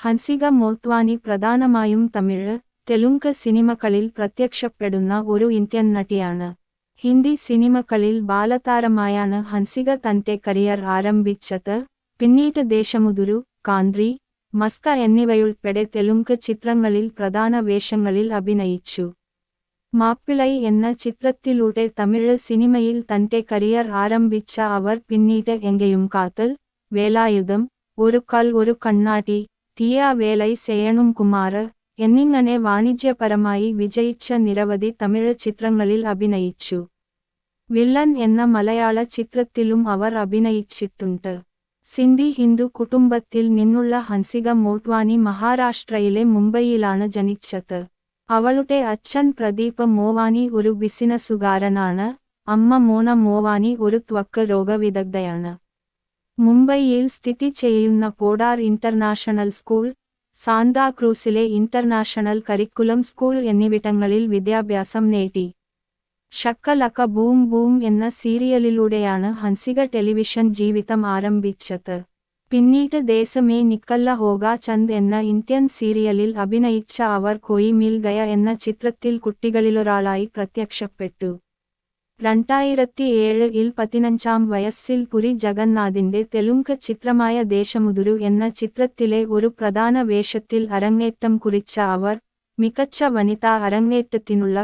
ഹൻസിക മോത്വാനി പ്രധാനമായും തമിഴ്, തെലുങ്ക് സിനിമകളിൽ പ്രത്യക്ഷപ്പെടുന്ന ഒരു ഇന്ത്യൻ നടിയാണ്. ഹിന്ദി സിനിമകളിൽ ബാലതാരമായാണ് ഹൻസിക തന്റെ കരിയർ ആരംഭിച്ചത്. പിന്നീട് ദേശമുതുരു, കാന്ത്രി, മസ്ക എന്നിവയുൾപ്പെടെ തെലുങ്ക് ചിത്രങ്ങളിൽ പ്രധാന വേഷങ്ങളിൽ അഭിനയിച്ചു. മാപ്പിളൈ എന്ന ചിത്രത്തിലൂടെ തമിഴ് സിനിമയിൽ തന്റെ കരിയർ ആരംഭിച്ച അവർ പിന്നീട് എങ്കയും കാതൽ, വേലായുധം, ഒരു കൽ ഒരു കണ്ണാടി, തീയ വേലൈ ചെയ്യണും കുമാർ എന്നിങ്ങനെ വാണിജ്യപരമായി വിജയിച്ച നിരവധി തമിഴ് ചിത്രങ്ങളിൽ അഭിനയിച്ചു. വില്ലൻ എന്ന മലയാള ചിത്രത്തിലും അവർ അഭിനയിച്ചിട്ടുണ്ട്. സിന്ധി ഹിന്ദു കുടുംബത്തിൽ നിന്നുള്ള ഹൻസിക മോട്വാനി മഹാരാഷ്ട്രയിലെ മുംബൈയിലാണ് ജനിച്ചത്. അവളുടെ അച്ഛൻ പ്രദീപ് മോവാനി ഒരു ബിസിനസ്സുകാരനാണ്. അമ്മ മോന മോവാനി ഒരു ത്വക്ക് രോഗവിദഗ്ധയാണ്. മുംബൈയിൽ സ്ഥിതി ചെയ്യുന്ന പോഡാർ ഇന്റർനാഷണൽ സ്കൂൾ, സാന്താക്രൂസിലെ ഇന്റർനാഷണൽ കരിക്കുലം സ്കൂൾ എന്നിവിടങ്ങളിൽ വിദ്യാഭ്യാസം നേടി. ഷക്ക-ലക്ക ബൂം ബൂം എന്ന സീരിയലിലൂടെയാണ് ഹൻസിക ടെലിവിഷൻ ജീവിതം ആരംഭിച്ചത്. പിന്നീട് ദേശമേ നിക്കല്ല ഹോഗ ചന്ദ് എന്ന ഇന്ത്യൻ സീരിയലിൽ അഭിനയിച്ച അവർ കോയി മിൽ ഗയ എന്ന ചിത്രത്തിൽ കുട്ടികളിലൊരാളായി പ്രത്യക്ഷപ്പെട്ടു. 2007-ൽ 15-ാം വയസ്സിൽ പുരി ജഗന്നാഥിന്റെ തെലുങ്ക് ചിത്രമായ ദേശമുതുരു എന്ന ചിത്രത്തിലെ ഒരു പ്രധാന വേഷത്തിൽ അരങ്ങേറ്റം കുറിച്ച അവർ, മികച്ച വനിതാ അരങ്ങേറ്റത്തിനുള്ള